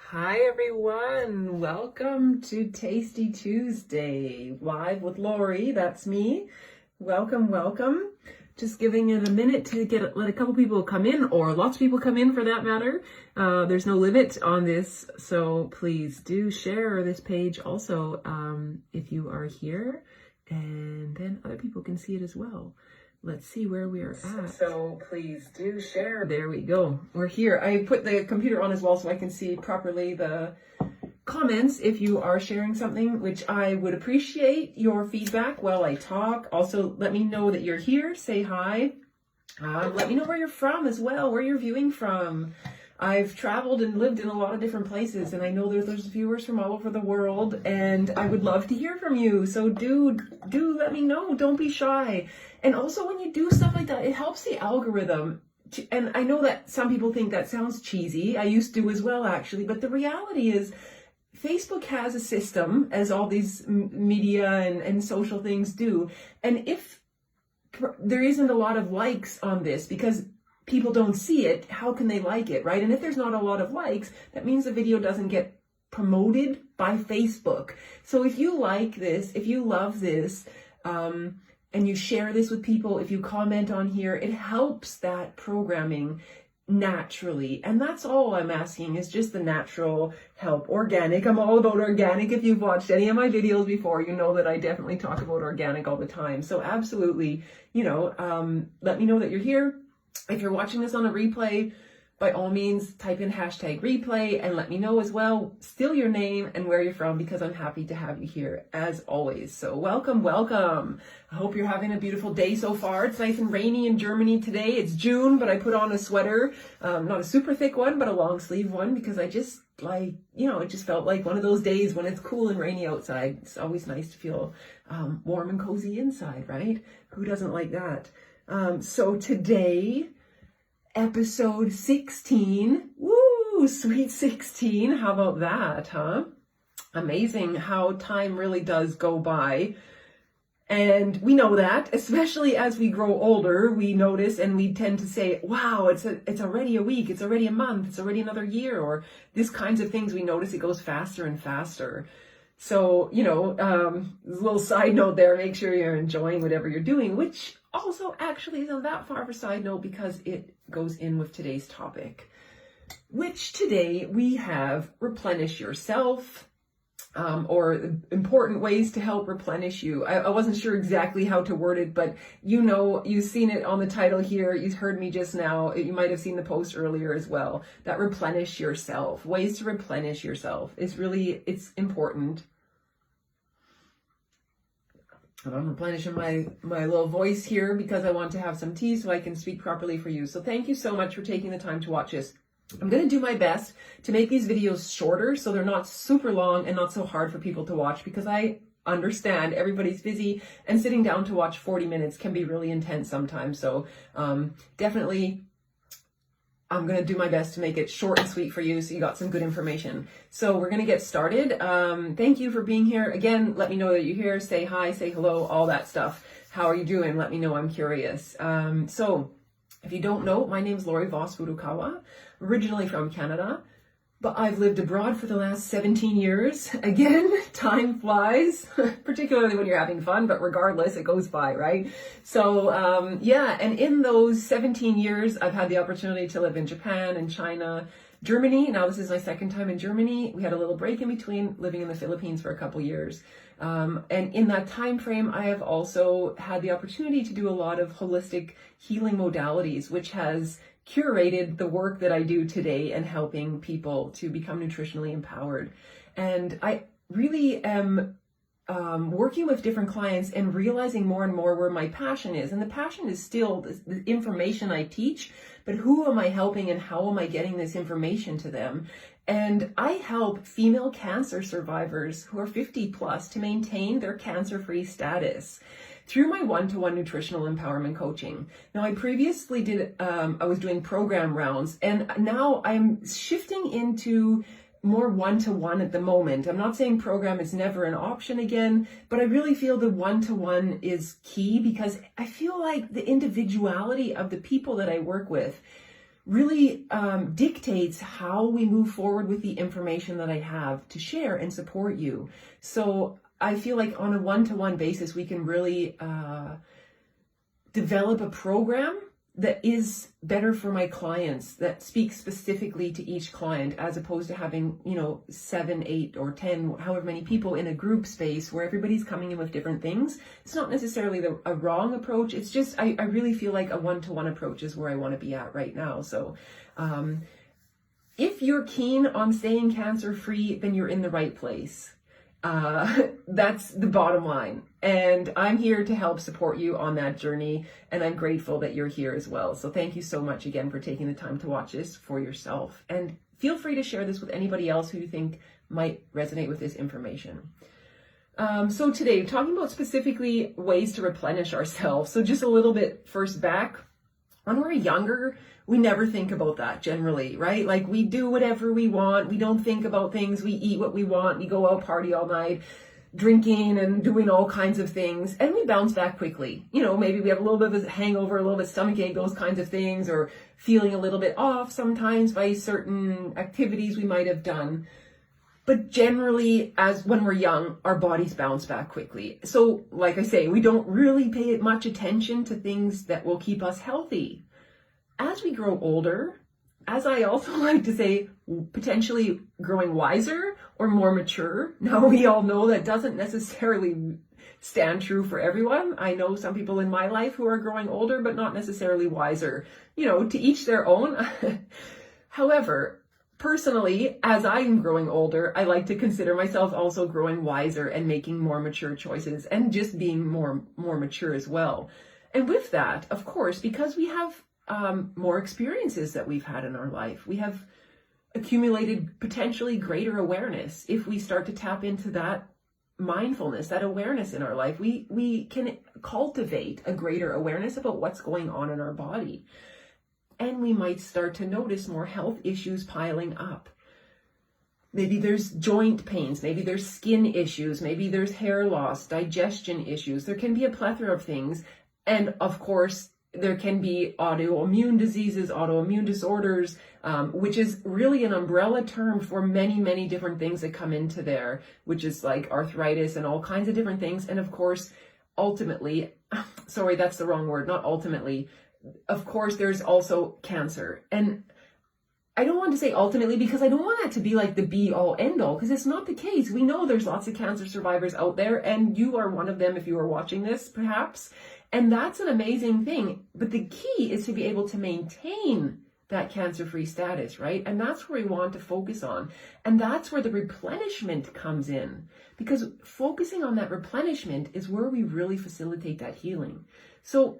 Hi everyone, welcome to Tasty Tuesday, live with Lori, that's me. Welcome. Just giving it a minute to let a couple people come in, or lots of people come in for that matter. There's no limit on this, so please do share this page also if you are here, and then other people can see it as well. Let's see where we are at. So please do share. There we go. We're here. I put the computer on as well so I can see properly the comments if you are sharing something, which I would appreciate your feedback while I talk. Also, let me know that you're here. Say hi. Let me know where you're from as well, where you're viewing from. I've traveled and lived in a lot of different places, and I know there's viewers from all over the world, and I would love to hear from you. So do let me know. Don't be shy. And also, when you do stuff like that, it helps the algorithm. And I know that some people think that sounds cheesy. I used to as well, actually. But the reality is, Facebook has a system, as all these media and social things do. And if there isn't a lot of likes on this, because people don't see it, how can they like it, right? And if there's not a lot of likes, that means the video doesn't get promoted by Facebook. So if you like this, if you love this, and you share this with people, if you comment on here, it helps that programming naturally. And that's all I'm asking, is just the natural help. Organic. I'm all about organic. If you've watched any of my videos before, you know that I definitely talk about organic all the time. So absolutely, let me know that you're here. If you're watching this on a replay, by all means, type in hashtag replay and let me know as well, still your name and where you're from, because I'm happy to have you here as always. So welcome. I hope you're having a beautiful day so far. It's nice and rainy in Germany today. It's June, but I put on a sweater, not a super thick one, but a long sleeve one, because I just it just felt like one of those days when it's cool and rainy outside. It's always nice to feel warm and cozy inside, right? Who doesn't like that? So today, episode 16, woo, sweet 16. How about that, huh? Amazing how time really does go by. And we know that, especially as we grow older, we notice and we tend to say, wow, it's already a week, it's already a month, it's already another year, or these kinds of things. We notice it goes faster and faster. So, a little side note there, make sure you're enjoying whatever you're doing, which also actually isn't that far of a side note, because it goes in with today's topic, which today we have replenish yourself, or important ways to help replenish you. I wasn't sure exactly how to word it, but you've seen it on the title here. You heard me just now. You might have seen the post earlier as well, that replenish yourself, ways to replenish yourself. It's important. And I'm replenishing my little voice here because I want to have some tea so I can speak properly for you. So thank you so much for taking the time to watch this. I'm going to do my best to make these videos shorter so they're not super long and not so hard for people to watch, because I understand everybody's busy and sitting down to watch 40 minutes can be really intense sometimes. So definitely I'm going to do my best to make it short and sweet for you so you got some good information. So we're going to get started. Thank you for being here. Again, let me know that you're here. Say hi, say hello, all that stuff. How are you doing? Let me know. I'm curious. So if you don't know, my name is Lori Voss Furukawa, originally from Canada, but I've lived abroad for the last 17 years. Again, time flies, particularly when you're having fun, but regardless, it goes by, right? So, and in those 17 years, I've had the opportunity to live in Japan and China, Germany. Now, this is my second time in Germany. We had a little break in between, living in the Philippines for a couple years. And in that time frame, I have also had the opportunity to do a lot of holistic healing modalities, which has curated the work that I do today and helping people to become nutritionally empowered. And I really am working with different clients and realizing more and more where my passion is. And the passion is still the information I teach, but who am I helping and how am I getting this information to them? And I help female cancer survivors who are 50 plus to maintain their cancer-free status through my one-to-one nutritional empowerment coaching. Now, I previously I was doing program rounds, and now I'm shifting into more one-to-one at the moment. I'm not saying program is never an option again, but I really feel the one-to-one is key, because I feel like the individuality of the people that I work with really dictates how we move forward with the information that I have to share and support you. So I feel like on a one-to-one basis, we can really develop a program that is better for my clients, that speaks specifically to each client, as opposed to having, 7, 8, or 10, however many people in a group space where everybody's coming in with different things. It's not necessarily a wrong approach. It's just, I really feel like a one-to-one approach is where I want to be at right now. So if you're keen on staying cancer-free, then you're in the right place. That's the bottom line. And I'm here to help support you on that journey. And I'm grateful that you're here as well. So thank you so much again for taking the time to watch this for yourself. And feel free to share this with anybody else who you think might resonate with this information. So today, talking about specifically ways to replenish ourselves. So just a little bit first back. When we're younger, we never think about that generally, right? Like we do whatever we want. We don't think about things. We eat what we want. We go out party all night, drinking and doing all kinds of things. And we bounce back quickly. Maybe we have a little bit of a hangover, a little bit of stomachache, those kinds of things, or feeling a little bit off sometimes by certain activities we might have done. But generally, as when we're young, our bodies bounce back quickly. So like I say, we don't really pay much attention to things that will keep us healthy. As we grow older, as I also like to say, potentially growing wiser or more mature. Now, we all know that doesn't necessarily stand true for everyone. I know some people in my life who are growing older, but not necessarily wiser. To each their own. However, personally, as I'm growing older, I like to consider myself also growing wiser and making more mature choices and just being more mature as well. And with that, of course, because we have more experiences that we've had in our life, we have accumulated potentially greater awareness. If we start to tap into that mindfulness, that awareness in our life, we can cultivate a greater awareness about what's going on in our body. And we might start to notice more health issues piling up. Maybe there's joint pains, maybe there's skin issues, maybe there's hair loss, digestion issues. There can be a plethora of things. And of course, there can be autoimmune diseases, autoimmune disorders, which is really an umbrella term for many, many different things that come into there, which is like arthritis and all kinds of different things. And of course, ultimately, sorry, that's the wrong word, not ultimately. Of course, there's also cancer. And I don't want to say ultimately because I don't want that to be like the be all end all, because it's not the case. We know there's lots of cancer survivors out there, and you are one of them if you are watching this, perhaps. And that's an amazing thing. But the key is to be able to maintain that cancer-free status, right? And that's where we want to focus on. And that's where the replenishment comes in, because focusing on that replenishment is where we really facilitate that healing. So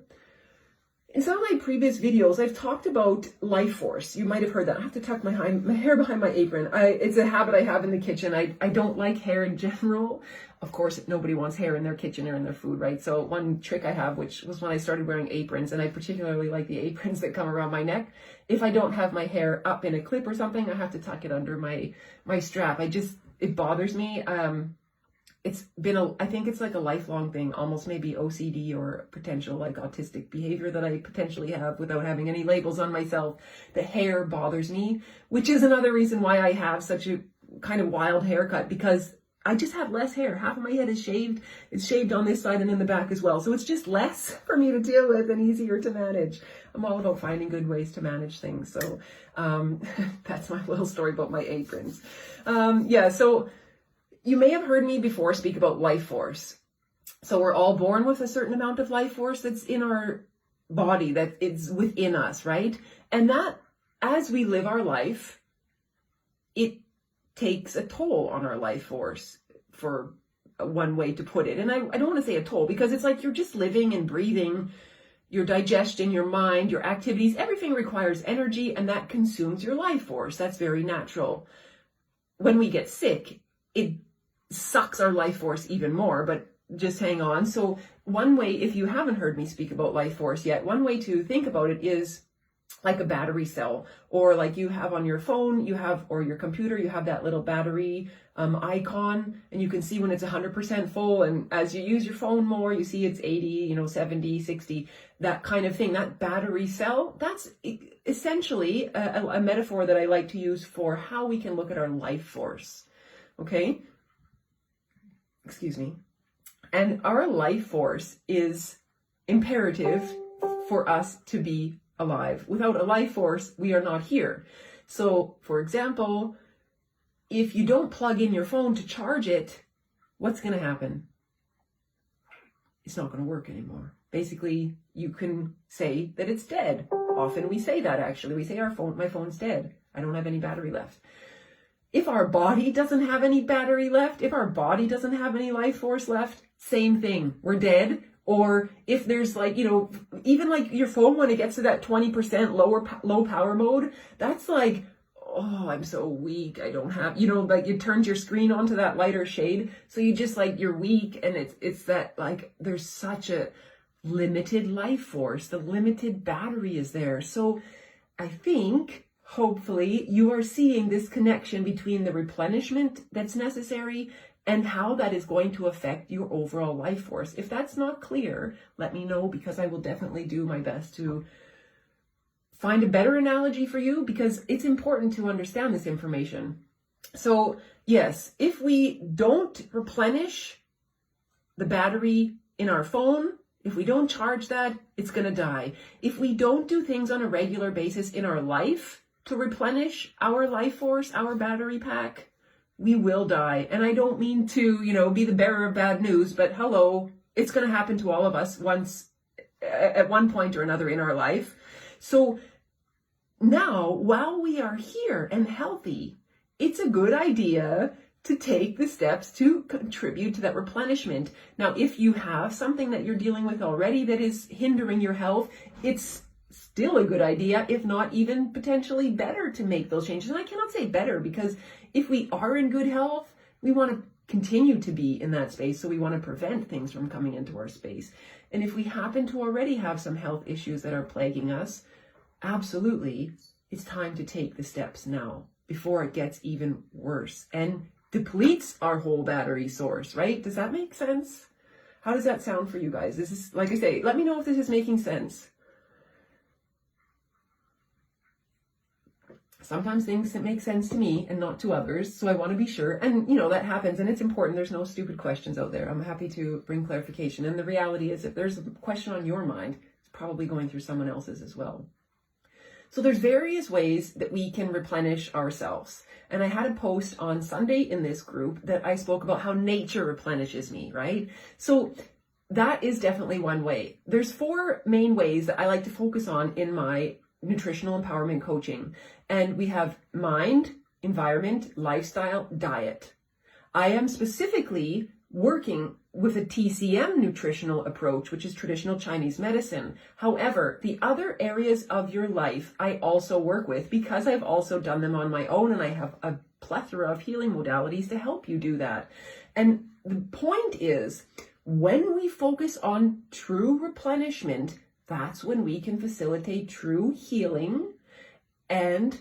in some of my previous videos, I've talked about life force. You might have heard that. I have to tuck my hair behind my apron. It's a habit I have in the kitchen. I don't like hair in general. Of course, nobody wants hair in their kitchen or in their food, right? So one trick I have, which was when I started wearing aprons, and I particularly like the aprons that come around my neck. If I don't have my hair up in a clip or something, I have to tuck it under my strap. It bothers me. It's been I think it's like a lifelong thing, almost maybe OCD or potential like autistic behavior that I potentially have without having any labels on myself. The hair bothers me, which is another reason why I have such a kind of wild haircut, because I just have less hair. Half of my head is shaved. It's shaved on this side and in the back as well. So it's just less for me to deal with and easier to manage. I'm all about finding good ways to manage things. So that's my little story about my aprons. So you may have heard me before speak about life force. So we're all born with a certain amount of life force that's in our body, that it's within us, right? And that as we live our life, it takes a toll on our life force, for one way to put it. And I don't want to say a toll, because it's like you're just living and breathing. Your digestion, your mind, your activities, everything requires energy, and that consumes your life force. That's very natural. When we get sick, it sucks our life force even more, but just hang on. So one way, if you haven't heard me speak about life force yet, one way to think about it is like a battery cell, or like you have on your phone, or your computer, you have that little battery icon, and you can see when it's 100% full. And as you use your phone more, you see it's 80, 70, 60, that kind of thing. That battery cell, that's essentially a metaphor that I like to use for how we can look at our life force. Okay? Excuse me. And our life force is imperative for us to be alive. Without a life force, we are not here. So, for example, if you don't plug in your phone to charge it, what's going to happen? It's not going to work anymore. Basically, you can say that it's dead. Often we say that, actually. We say my phone's dead. I don't have any battery left. If our body doesn't have any battery left, if our body doesn't have any life force left, same thing. We're dead. Or if there's like, even like your phone, when it gets to that 20% low power mode, that's like, oh, I'm so weak. I don't have, like it turns your screen onto that lighter shade. So you just like, you're weak. And it's that like, there's such a limited life force. The limited battery is there. So I think hopefully you are seeing this connection between the replenishment that's necessary and how that is going to affect your overall life force. If that's not clear, let me know, because I will definitely do my best to find a better analogy for you, because it's important to understand this information. So yes, if we don't replenish the battery in our phone, if we don't charge that, it's going to die. If we don't do things on a regular basis in our life to replenish our life force, our battery pack, we will die. And I don't mean to, be the bearer of bad news, but hello, it's going to happen to all of us at one point or another in our life. So now, while we are here and healthy, it's a good idea to take the steps to contribute to that replenishment. Now, if you have something that you're dealing with already that is hindering your health, it's still a good idea, if not even potentially better, to make those changes. And I cannot say better, because if we are in good health, we want to continue to be in that space. So we want to prevent things from coming into our space. And if we happen to already have some health issues that are plaguing us, absolutely, it's time to take the steps now before it gets even worse and depletes our whole battery source, right? Does that make sense? How does that sound for you guys? This is, like I say, let me know if this is making sense. Sometimes things that make sense to me and not to others, so I want to be sure. And, that happens, and it's important. There's no stupid questions out there. I'm happy to bring clarification. And the reality is, if there's a question on your mind, it's probably going through someone else's as well. So there's various ways that we can replenish ourselves. And I had a post on Sunday in this group that I spoke about how nature replenishes me, right? So that is definitely one way. There's 4 main ways that I like to focus on in my nutritional empowerment coaching. And we have mind, environment, lifestyle, diet. I am specifically working with a TCM nutritional approach, which is traditional Chinese medicine. However, the other areas of your life I also work with, because I've also done them on my own, and I have a plethora of healing modalities to help you do that. And the point is, when we focus on true replenishment, that's when we can facilitate true healing and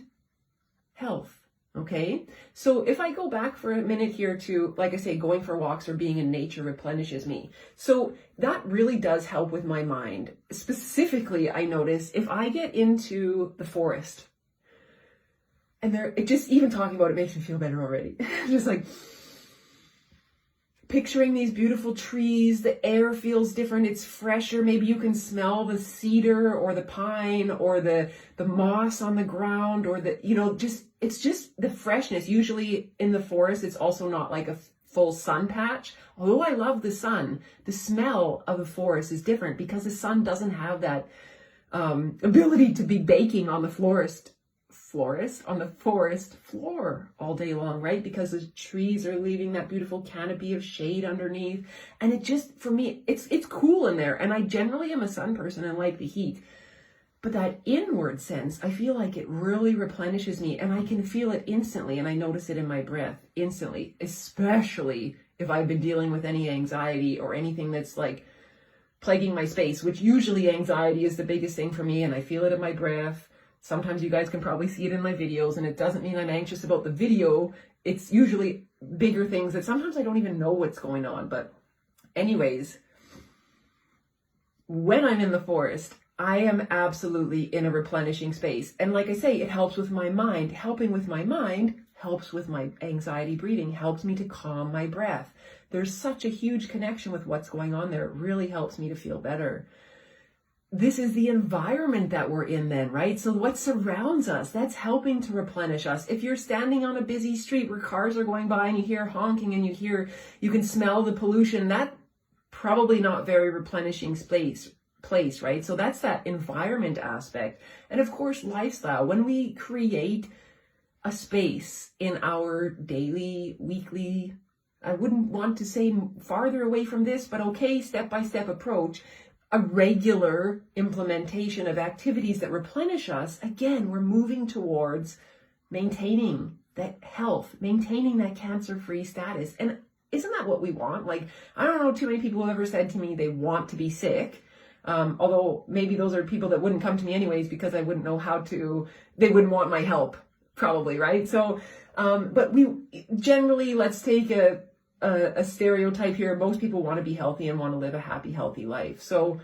health. Okay, so if I go back for a minute here to, like I say, going for walks or being in nature replenishes me. So that really does help with my mind. Specifically, I notice if I get into the forest, and even talking about it makes me feel better already. Just like picturing these beautiful trees, the air feels different, it's fresher. Maybe you can smell the cedar or the pine or the moss on the ground, or it's just the freshness. Usually in the forest, it's also not like a full sun patch. Although I love the sun, the smell of the forest is different because the sun doesn't have that ability to be baking on the forest floor all day long, right? Because the trees are leaving that beautiful canopy of shade underneath. And it just, for me, it's cool in there. And I generally am a sun person and like the heat. But that inward sense, I feel like it really replenishes me, and I can feel it instantly, and I notice it in my breath instantly, especially if I've been dealing with any anxiety or anything that's like plaguing my space, which usually anxiety is the biggest thing for me, and I feel it in my breath. Sometimes you guys can probably see it in my videos, and it doesn't mean I'm anxious about the video. It's usually bigger things that sometimes I don't even know what's going on. But anyways, when I'm in the forest, I am absolutely in a replenishing space. And like I say, it helps with my mind. Helping with my mind helps with my anxiety breathing, helps me to calm my breath. There's such a huge connection with what's going on there. It really helps me to feel better. This is the environment that we're in then, right? So what surrounds us, that's helping to replenish us. If you're standing on a busy street where cars are going by and you hear honking and you can smell the pollution, that probably not very replenishing place, right? So that's that environment aspect. And of course, lifestyle. When we create a space in our daily, weekly, I wouldn't want to say farther away from this, but okay, step-by-step approach, a regular implementation of activities that replenish us, again, we're moving towards maintaining that health, maintaining that cancer-free status. And isn't that what we want? Like, I don't know too many people who have ever said to me they want to be sick. Although maybe those are people that wouldn't come to me anyways because I wouldn't know they wouldn't want my help, probably, right? So, but we generally, let's take a stereotype here. Most people want to be healthy and want to live a happy, healthy life. So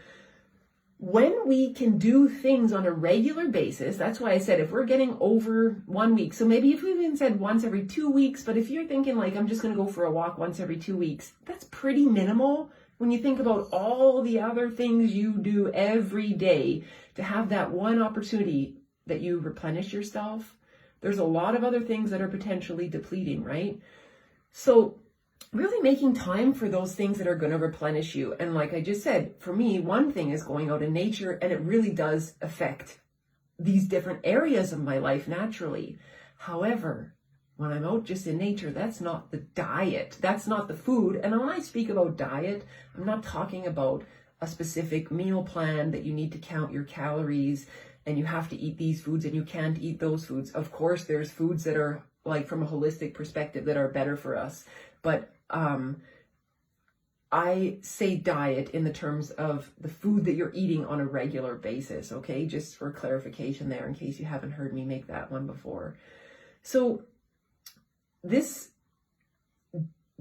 when we can do things on a regular basis, that's why I said if we're getting over 1 week, so maybe if we even said once every 2 weeks, but if you're thinking like, I'm just going to go for a walk once every 2 weeks, that's pretty minimal when you think about all the other things you do every day to have that one opportunity that you replenish yourself. There's a lot of other things that are potentially depleting, right? So really making time for those things that are going to replenish you. And like I just said, for me, one thing is going out in nature, and it really does affect these different areas of my life naturally. However, when I'm out just in nature, that's not the diet. That's not the food. And when I speak about diet, I'm not talking about a specific meal plan that you need to count your calories and you have to eat these foods and you can't eat those foods. Of course, there's foods that are like from a holistic perspective that are better for us. But I say diet in the terms of the food that you're eating on a regular basis, okay? Just for clarification there in case you haven't heard me make that one before. So this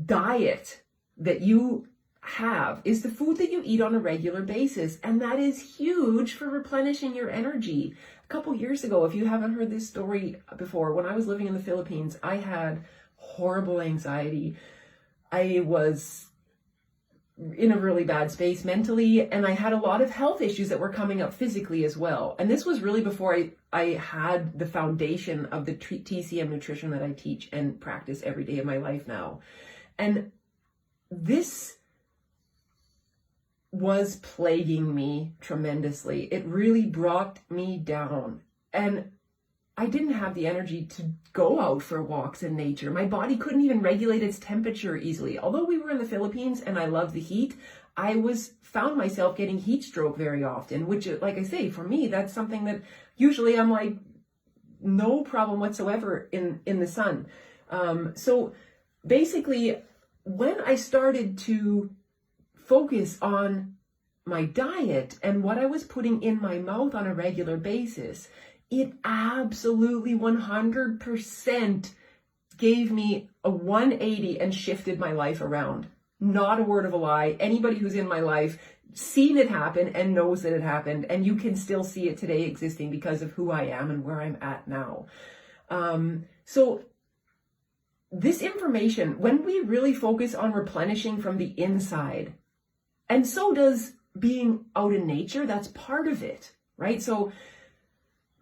diet that you have is the food that you eat on a regular basis, and that is huge for replenishing your energy. A couple years ago, if you haven't heard this story before, when I was living in the Philippines, I had horrible anxiety. I was in a really bad space mentally, and I had a lot of health issues that were coming up physically as well. And this was really before I had the foundation of the TCM nutrition that I teach and practice every day of my life now. And this was plaguing me tremendously. It really brought me down. And I didn't have the energy to go out for walks in nature. My body couldn't even regulate its temperature easily. Although we were in the Philippines and I love the heat, I found myself getting heat stroke very often, which, like I say, for me, that's something that usually I'm like, no problem whatsoever in the sun. So basically, when I started to focus on my diet and what I was putting in my mouth on a regular basis, it absolutely 100% gave me a 180 and shifted my life around. Not a word of a lie. Anybody who's in my life seen it happen and knows that it happened, and you can still see it today existing because of who I am and where I'm at now. So this information, when we really focus on replenishing from the inside, and so does being out in nature, that's part of it, right? So,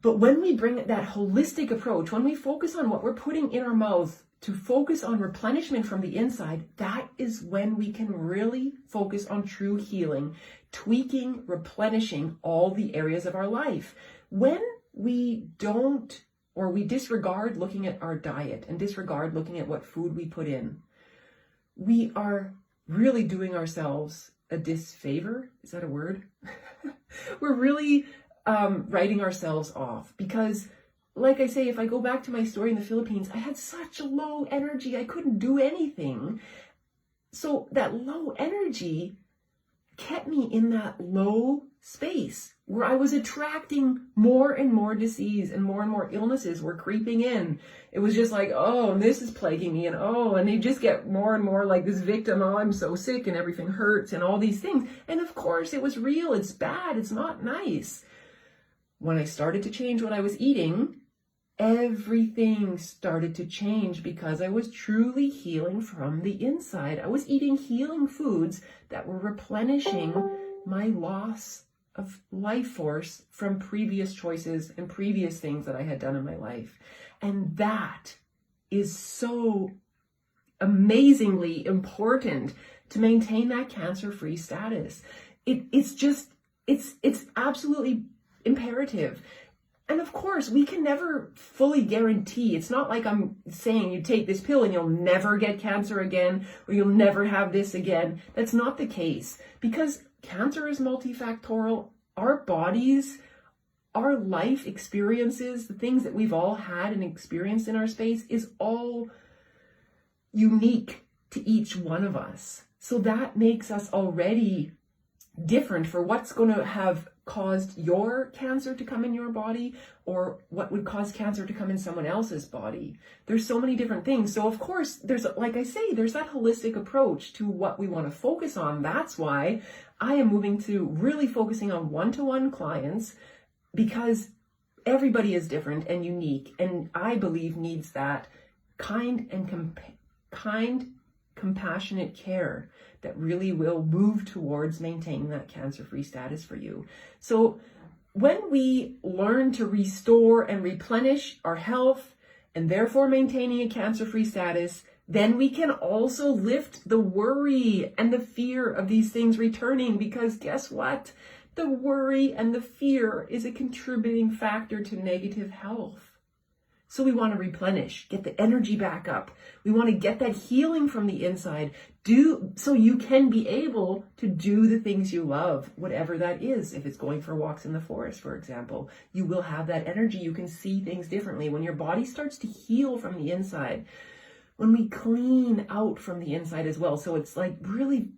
but when we bring that holistic approach, when we focus on what we're putting in our mouths to focus on replenishment from the inside, that is when we can really focus on true healing, tweaking, replenishing all the areas of our life. When we don't, or we disregard looking at our diet and disregard looking at what food we put in, we are really doing ourselves a disfavor. Is that a word? We're really writing ourselves off, because like I say, if I go back to my story in the Philippines, I had such a low energy. I couldn't do anything. So that low energy kept me in that low space where I was attracting more and more disease and more illnesses were creeping in. It was just like, oh, and this is plaguing me, and you just get more and more like this victim, oh, I'm so sick and everything hurts and all these things. And of course it was real, it's bad, it's not nice. When I started to change what I was eating, everything started to change because I was truly healing from the inside. I was eating healing foods that were replenishing my loss of life force from previous choices and previous things that I had done in my life. And that is so amazingly important to maintain that cancer-free status. It's absolutely imperative. And of course, we can never fully guarantee. It's not like I'm saying you take this pill and you'll never get cancer again, or you'll never have this again. That's not the case, because cancer is multifactorial. Our bodies, our life experiences, the things that we've all had and experienced in our space is all unique to each one of us. So that makes us already different for what's going to have caused your cancer to come in your body, or what would cause cancer to come in someone else's body. There's so many different things. So of course, there's, like I say, there's that holistic approach to what we want to focus on. That's why I am moving to really focusing on one-to-one clients, because everybody is different and unique, and I believe needs that kind, compassionate care that really will move towards maintaining that cancer-free status for you. So when we learn to restore and replenish our health, and therefore maintaining a cancer-free status, then we can also lift the worry and the fear of these things returning, because guess what? The worry and the fear is a contributing factor to negative health. So we want to replenish, get the energy back up. We want to get that healing from the inside, so you can be able to do the things you love, whatever that is. If it's going for walks in the forest, for example, you will have that energy. You can see things differently when your body starts to heal from the inside. When we clean out from the inside as well. So it's like really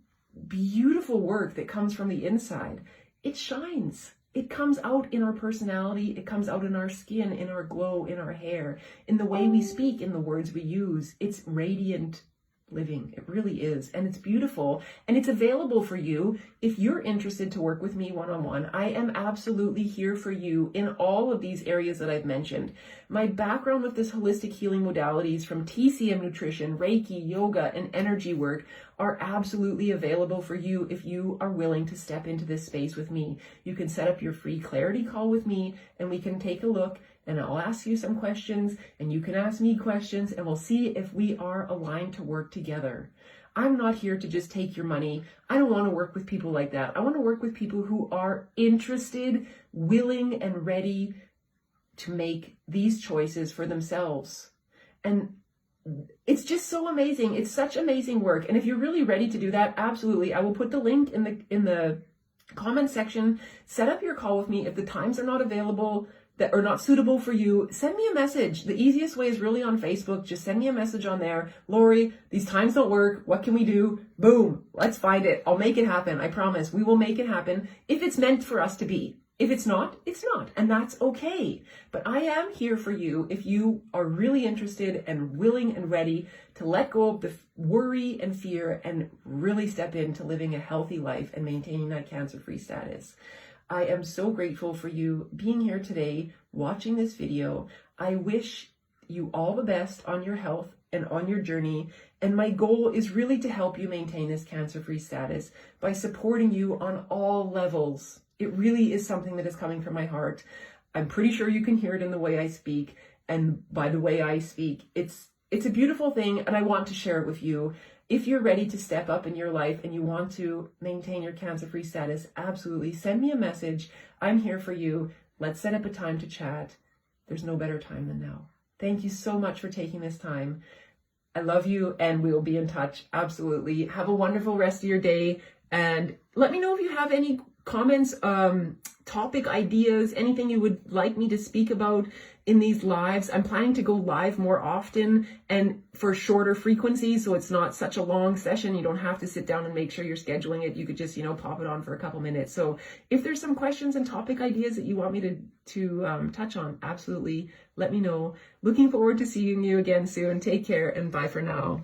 beautiful work that comes from the inside. It shines. It comes out in our personality, it comes out in our skin, in our glow, in our hair, in the way we speak, in the words we use. It's radiant living. It really is. And it's beautiful. And it's available for you if you're interested to work with me one-on-one. I am absolutely here for you in all of these areas that I've mentioned. My background with this holistic healing modalities, from TCM nutrition, Reiki, yoga, and energy work, are absolutely available for you if you are willing to step into this space with me. You can set up your free clarity call with me, and we can take a look, and I'll ask you some questions and you can ask me questions, and we'll see if we are aligned to work together. I'm not here to just take your money. I don't want to work with people like that. I want to work with people who are interested, willing, and ready to make these choices for themselves. And it's just so amazing. It's such amazing work. And if you're really ready to do that, absolutely. I will put the link in the comment section. Set up your call with me. If the times are not available, that are not suitable for you, send me a message. The easiest way is really on Facebook. Just send me a message on there. Lori, these times don't work. What can we do? Boom. Let's find it. I'll make it happen. I promise. We will make it happen if it's meant for us to be. If it's not, it's not. And that's okay. But I am here for you if you are really interested and willing and ready to let go of the worry and fear and really step into living a healthy life and maintaining that cancer-free status. I am so grateful for you being here today, watching this video. I wish you all the best on your health and on your journey. And my goal is really to help you maintain this cancer-free status by supporting you on all levels. It really is something that is coming from my heart. I'm pretty sure you can hear it in the way I speak. And by the way I speak, it's a beautiful thing, and I want to share it with you. If you're ready to step up in your life and you want to maintain your cancer-free status, absolutely send me a message. I'm here for you. Let's set up a time to chat. There's no better time than now. Thank you so much for taking this time. I love you, and we will be in touch. Absolutely. Have a wonderful rest of your day, and let me know if you have any comments, topic ideas, anything you would like me to speak about in these lives. I'm planning to go live more often and for shorter frequencies, so it's not such a long session. You don't have to sit down and make sure you're scheduling it. You could just, pop it on for a couple minutes. So if there's some questions and topic ideas that you want me to touch on, absolutely let me know. Looking forward to seeing you again soon. Take care and bye for now.